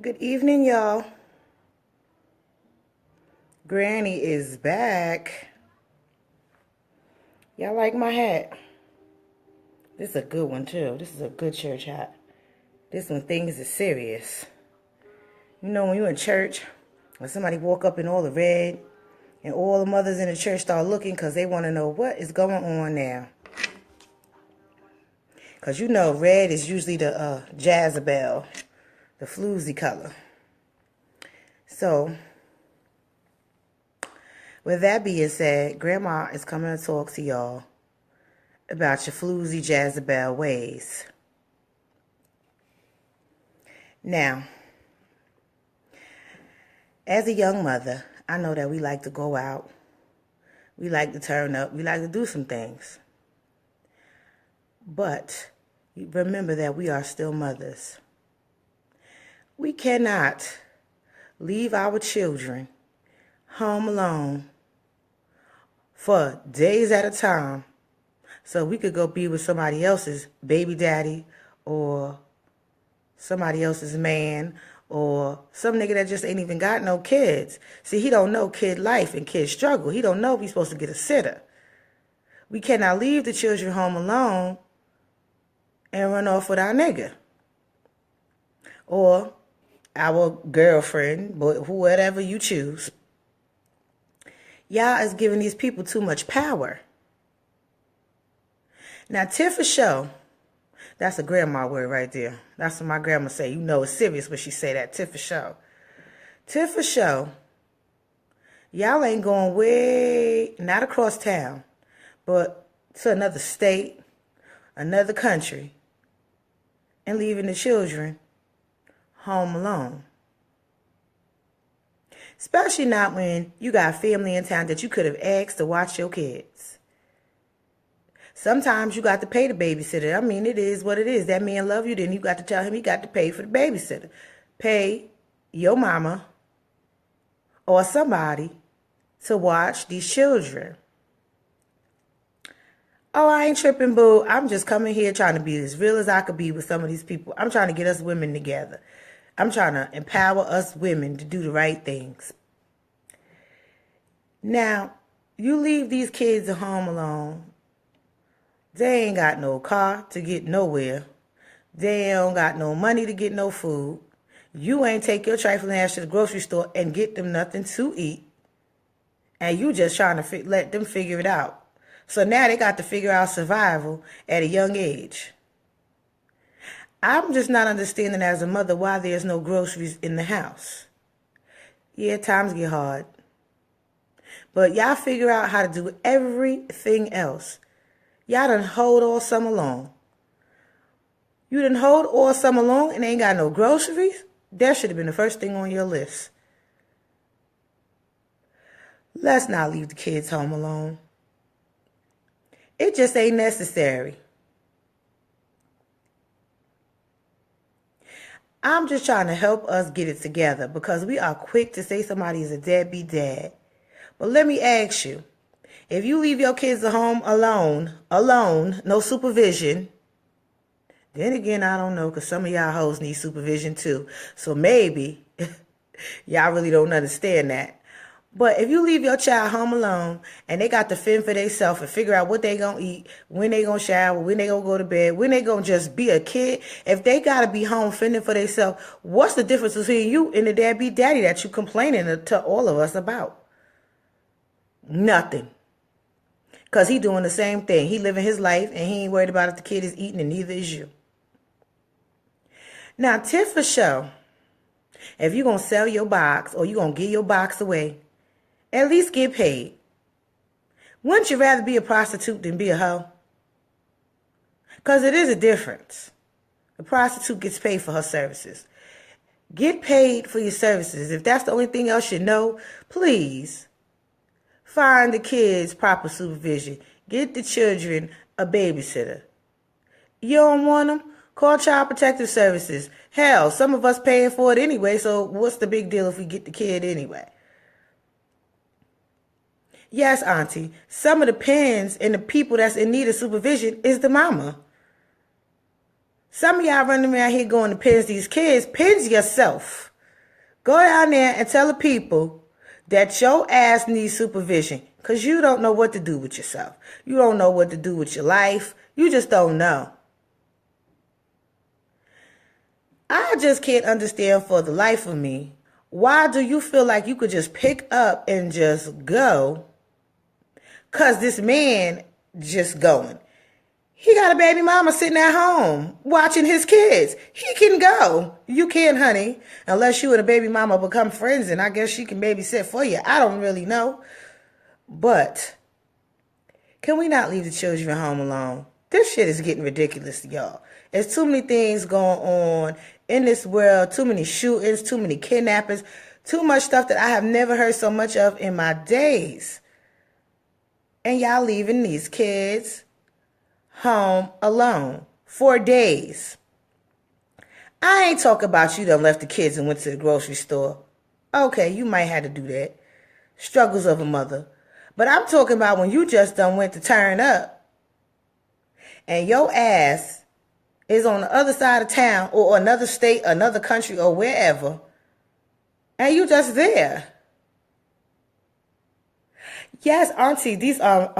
Good evening, y'all. Granny is back. Y'all like my hat? This is a good one, too. This is a good church hat. This one, things is serious. You know, when you're in church, when somebody walk up in all the red, and all the mothers in the church start looking because they want to know what is going on now. Because you know, red is usually the Jezebel, the floozy color. So, with that being said, Grandma is coming to talk to y'all about your floozy Jezebel ways. Now, as a young mother, I know that we like to go out. We like to turn up. We like to do some things. But remember that we are still mothers. We cannot leave our children home alone for days at a time so we could go be with somebody else's baby daddy or somebody else's man or some nigga that just ain't even got no kids. See, he don't know kid life and kid struggle. He don't know we supposed to get a sitter. We cannot leave the children home alone and run off with our nigga or our girlfriend, whatever you choose. Y'all is giving these people too much power. Now, tit for show, that's a grandma word right there. That's what my grandma say. You know it's serious when she say that, tit for show. Tit for show, y'all ain't going way, not across town, but to another state, another country, and leaving the children home alone. Especially not when you got family in town that you could have asked to watch your kids. Sometimes you got to pay the babysitter. I mean, it is what it is. That man love you, then you got to tell him he got to pay for the babysitter. Pay your mama or somebody to watch these children. Oh, I ain't tripping, boo. I'm just coming here trying to be as real as I could be with some of these people. I'm trying to get us women together. I'm trying to empower us women to do the right things. Now, you leave these kids at home alone. They ain't got no car to get nowhere. They don't got no money to get no food. You ain't take your trifling ass to the grocery store and get them nothing to eat. And you just trying to let them figure it out. So now they got to figure out survival at a young age. I'm just not understanding as a mother why there's no groceries in the house. Yeah, times get hard. But y'all figure out how to do everything else. Y'all done hold all summer long. You done hold all summer long and ain't got no groceries? That should have been the first thing on your list. Let's not leave the kids home alone. It just ain't necessary. I'm just trying to help us get it together because we are quick to say somebody is a deadbeat dad. But let me ask you, if you leave your kids at home alone, no supervision, then again, I don't know, because some of y'all hoes need supervision too. So maybe y'all really don't understand that. But if you leave your child home alone and they got to fend for themselves and figure out what they going to eat, when they going to shower, when they going to go to bed, when they going to just be a kid, if they got to be home fending for themselves, what's the difference between you and the deadbeat daddy that you complaining to all of us about? Nothing. Because he doing the same thing. He living his life and he ain't worried about if the kid is eating and neither is you. Now, tip for show, if you're going to sell your box or you're going to give your box away, at least get paid. Wouldn't you rather be a prostitute than be a hoe? Because it is a difference. The prostitute gets paid for her services. Get paid for your services. If that's the only thing else you know, please find the kids proper supervision. Get the children a babysitter. You don't want them? Call Child Protective Services. Hell, some of us paying for it anyway, so what's the big deal if we get the kid anyway? Yes, Auntie, some of the parents and the people that's in need of supervision is the mama. Some of y'all running around here going to pins these kids. Pins yourself. Go down there and tell the people that your ass needs supervision because you don't know what to do with yourself. You don't know what to do with your life. You just don't know. I just can't understand for the life of me. Why do you feel like you could just pick up and just go? Because this man just going. He got a baby mama sitting at home watching his kids. He can go. You can't, honey, unless you and a baby mama become friends, and I guess she can babysit for you. I don't really know. But can we not leave the children home alone? This shit is getting ridiculous, y'all. There's too many things going on in this world. Too many shootings, too many kidnappings, too much stuff that I have never heard so much of in my days. And y'all leaving these kids home alone for days. I ain't talking about you done left the kids and went to the grocery store. Okay, you might have to do that. Struggles of a mother. But I'm talking about when you just done went to turn up and your ass is on the other side of town or another state, another country or wherever, and you just there. Yes, auntie, these are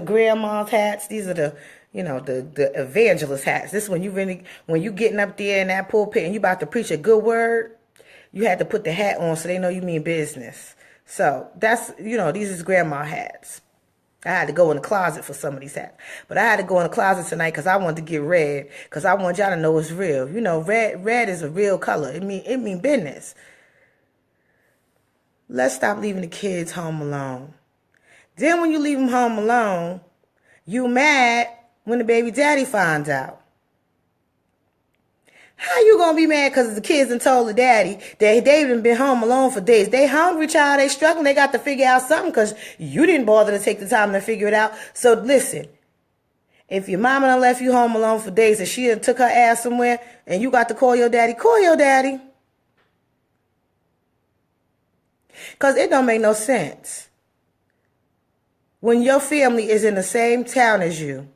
grandma's hats. These are the evangelist hats. This is when you getting up there in that pulpit and you about to preach a good word, you had to put the hat on so they know you mean business. So that's, these is grandma hats. I had to go in the closet for some of these hats. But I had to go in the closet tonight because I wanted to get red. Because I want y'all to know it's real. Red is a real color. It mean business. Let's stop leaving the kids home alone. Then when you leave them home alone, you mad when the baby daddy finds out. How you gonna be mad because the kids done told the daddy that they done been home alone for days? They hungry, child. They struggling. They got to figure out something because you didn't bother to take the time to figure it out. So listen, if your mama done left you home alone for days and she done took her ass somewhere and you got to call your daddy, call your daddy. Because it don't make no sense. When your family is in the same town as you,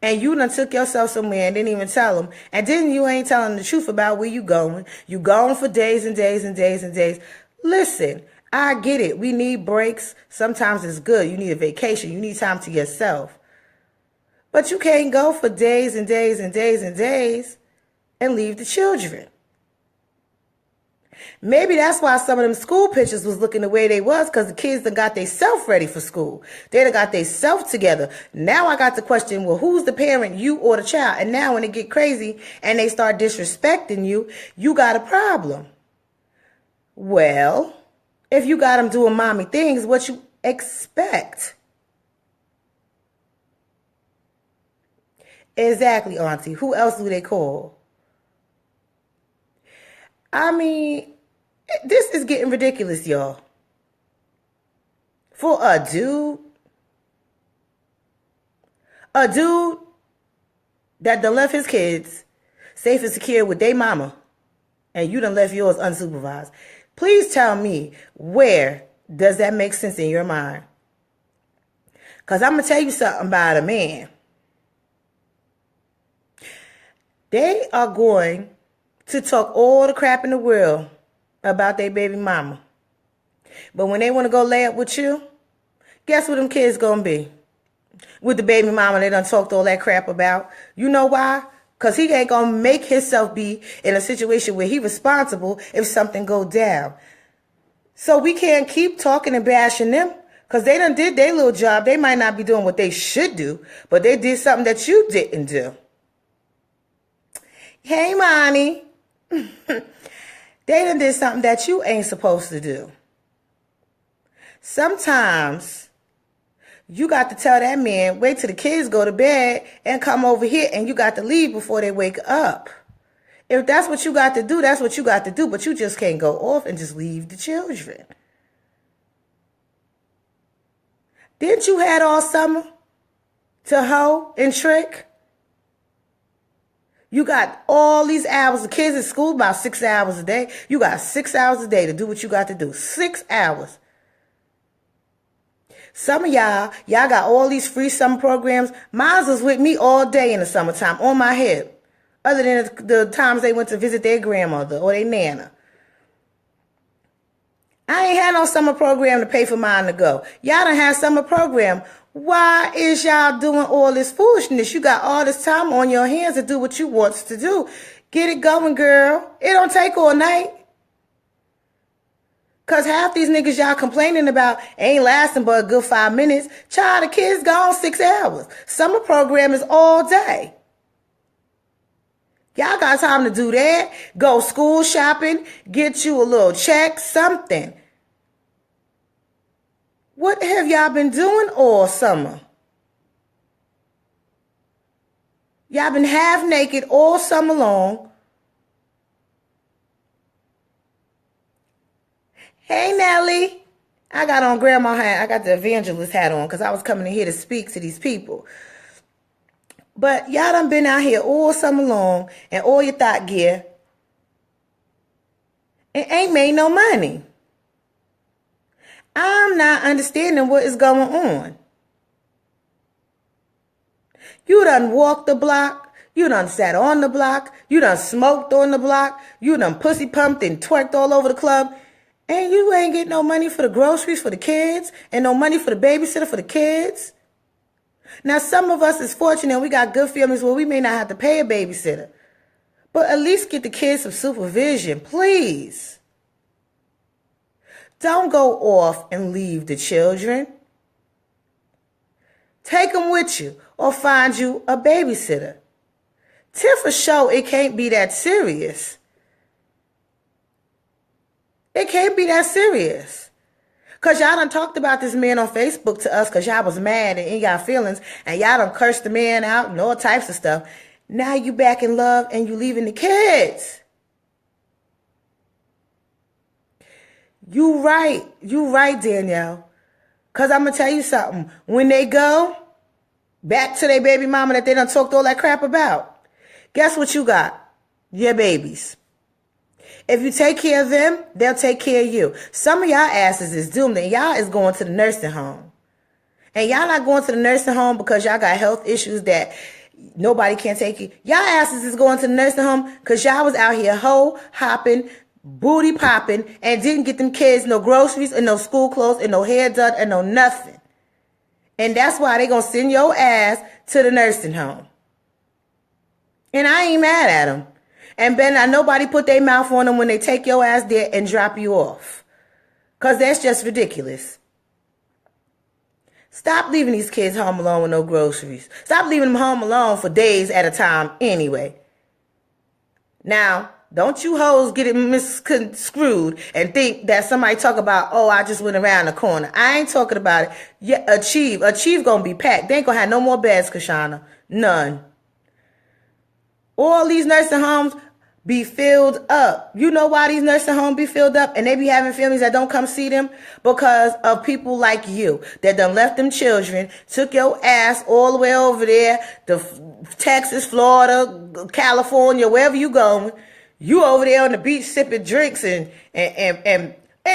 and you done took yourself somewhere and didn't even tell them, and then you ain't telling the truth about where you going. You gone for days and days and days and days. Listen, I get it. We need breaks. Sometimes it's good. You need a vacation. You need time to yourself. But you can't go for days and days and days and days and leave the children. Maybe that's why some of them school pictures was looking the way they was, because the kids done got they self ready for school. They done got they self together. Now I got the question, well, who's the parent, you or the child? And now when it get crazy and they start disrespecting you, you got a problem. Well, if you got them doing mommy things, what you expect? Exactly, auntie. Who else do they call? I mean, this is getting ridiculous, y'all. For a dude that done left his kids safe and secure with their mama, and you done left yours unsupervised. Please tell me, where does that make sense in your mind? Because I'm going to tell you something about a man. They are going to talk all the crap in the world about their baby mama. But when they want to go lay up with you, guess what them kids gonna be? With the baby mama they done talked all that crap about. You know why? Because he ain't gonna make himself be in a situation where he responsible if something go down. So we can't keep talking and bashing them, because they done did their little job. They might not be doing what they should do, but they did something that you didn't do. Hey, Monty. They done did something that you ain't supposed to do. Sometimes you got to tell that man, wait till the kids go to bed and come over here, and you got to leave before they wake up. If that's what you got to do, that's what you got to do, but you just can't go off and just leave the children. Didn't you had all summer to hoe and trick? You got all these hours. The kids in school about 6 hours a day. You got 6 hours a day to do what you got to do. 6 hours. Some of y'all got all these free summer programs. Mine was with me all day in the summertime on my hip. Other than the times they went to visit their grandmother or their nana. I ain't had no summer program to pay for mine to go. Y'all done had summer program. Why is y'all doing all this foolishness? You got all this time on your hands to do what you want to do. Get it going, girl. It don't take all night. Because half these niggas y'all complaining about ain't lasting but a good 5 minutes. Child, the kids gone 6 hours. Summer program is all day. Y'all got time to do that. Go school shopping. Get you a little check. Something. What have y'all been doing all summer? Y'all been half naked all summer long. Hey, Nelly. I got on grandma hat. I got the evangelist hat on because I was coming in here to speak to these people. But y'all done been out here all summer long and all your thought gear and ain't made no money. I'm not understanding what is going on. You done walked the block. You done sat on the block. You done smoked on the block. You done pussy pumped and twerked all over the club. And you ain't getting no money for the groceries for the kids and no money for the babysitter for the kids. Now, some of us is fortunate. We got good families where we may not have to pay a babysitter. But at least get the kids some supervision, please. Don't go off and leave the children. Take them with you or find you a babysitter. Till for sure, it can't be that serious. It can't be that serious. Because y'all done talked about this man on Facebook to us because y'all was mad and ain't got feelings. And y'all done cursed the man out and all types of stuff. Now you back in love and you leaving the kids. You right, Danielle. Because I'm going to tell you something. When they go back to their baby mama that they done talked all that crap about, guess what you got? Your babies. If you take care of them, they'll take care of you. Some of y'all asses is doomed and y'all is going to the nursing home. And y'all not going to the nursing home because y'all got health issues that nobody can take you. Y'all asses is going to the nursing home because y'all was out here hoe hopping, booty popping, and didn't get them kids no groceries and no school clothes and no hair done and no nothing. And that's why they going to send your ass to the nursing home. And I ain't mad at them. And better not nobody put their mouth on them when they take your ass there and drop you off. Because that's just ridiculous. Stop leaving these kids home alone with no groceries. Stop leaving them home alone for days at a time anyway. Now, don't you hoes get it misconstrued and think that somebody talk about, oh, I just went around the corner. I ain't talking about it. Yeah, Achieve gonna be packed. They ain't gonna have no more beds, Kashana. None. All these nursing homes be filled up. You know why these nursing homes be filled up and they be having families that don't come see them? Because of people like you that done left them children, took your ass all the way over there to Texas, Florida, California, wherever you going. You over there on the beach sipping drinks and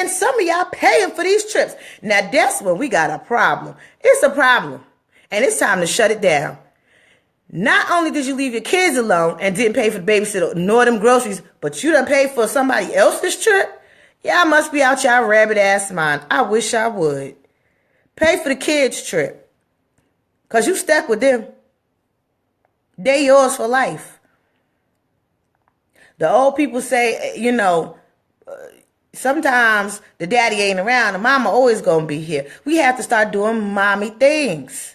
some of y'all paying for these trips. Now that's when we got a problem. It's a problem. And it's time to shut it down. Not only did you leave your kids alone and didn't pay for the babysitter nor them groceries, but you done paid for somebody else's trip? Y'all must be out y'all rabbit ass mind. I wish I would. Pay for the kids' trip. Because you stuck with them. They yours for life. The old people say, sometimes the daddy ain't around. The mama always going to be here. We have to start doing mommy things.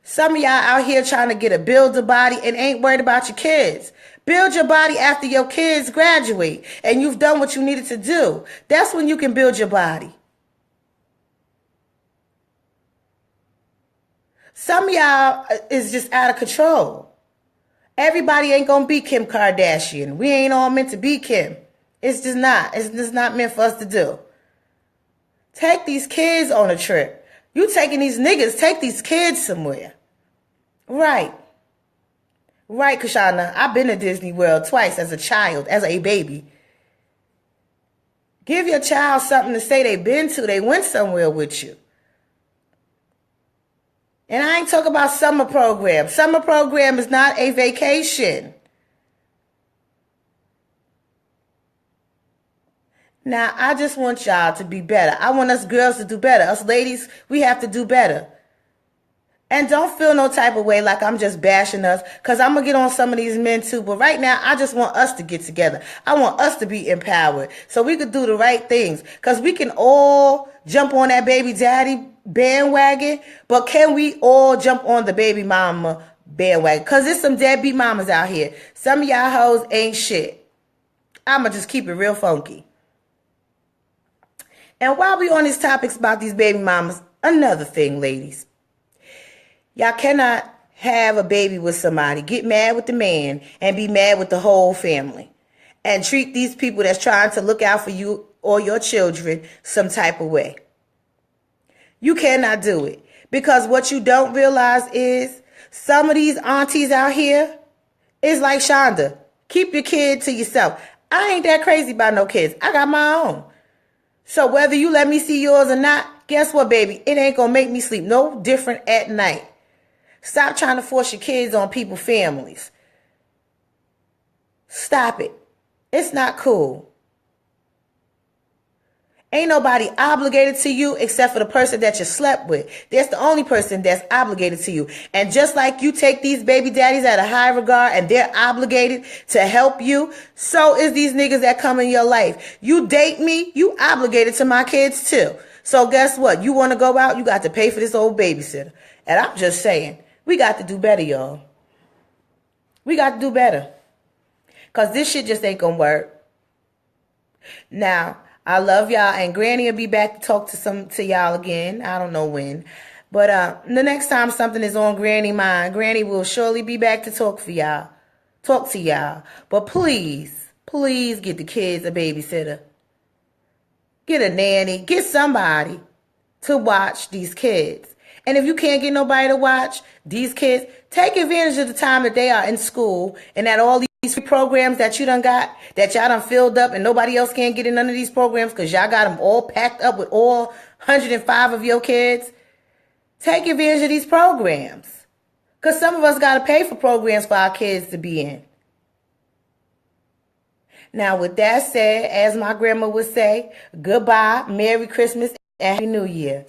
Some of y'all out here trying to get a builder body and ain't worried about your kids. Build your body after your kids graduate and you've done what you needed to do. That's when you can build your body. Some of y'all is just out of control. Everybody ain't going to be Kim Kardashian. We ain't all meant to be Kim. It's just not. It's just not meant for us to do. Take these kids on a trip. You taking these niggas, take these kids somewhere. Right. Right, Kashana. I've been to Disney World twice as a child, as a baby. Give your child something to say they've been to. They went somewhere with you. And I ain't talking about summer program. Summer program is not a vacation. Now, I just want y'all to be better. I want us girls to do better. Us ladies, we have to do better. And don't feel no type of way like I'm just bashing us, because I'm going to get on some of these men too. But right now, I just want us to get together. I want us to be empowered so we could do the right things. Because we can all jump on that baby daddy bandwagon, but can we all jump on the baby mama bandwagon? Because there's some deadbeat mamas out here. Some of y'all hoes ain't shit. I'm going to just keep it real funky. And while we on these topics about these baby mamas, another thing, ladies. Y'all cannot have a baby with somebody, get mad with the man, and be mad with the whole family. And treat these people that's trying to look out for you or your children some type of way. You cannot do it. Because what you don't realize is some of these aunties out here is like Shonda. Keep your kid to yourself. I ain't that crazy about no kids. I got my own. So whether you let me see yours or not, guess what, baby? It ain't going to make me sleep no different at night. Stop trying to force your kids on people's families. Stop it. It's not cool. Ain't nobody obligated to you except for the person that you slept with. That's the only person that's obligated to you. And just like you take these baby daddies at a high regard and they're obligated to help you, so is these niggas that come in your life. You date me, you obligated to my kids too. So guess what? You want to go out, you got to pay for this old babysitter. And I'm just saying, we got to do better, y'all. We got to do better. Because this shit just ain't going to work. Now, I love y'all, and Granny will be back to talk to y'all again. I don't know when. But the next time something is on Granny mind, Granny will surely be back to talk to y'all. But please, please get the kids a babysitter. Get a nanny. Get somebody to watch these kids. And if you can't get nobody to watch these kids, take advantage of the time that they are in school and that all these programs that you done got, that y'all done filled up and nobody else can't get in none of these programs because y'all got them all packed up with all 105 of your kids. Take advantage of these programs. Because some of us got to pay for programs for our kids to be in. Now, with that said, as my grandma would say, goodbye, Merry Christmas, and Happy New Year.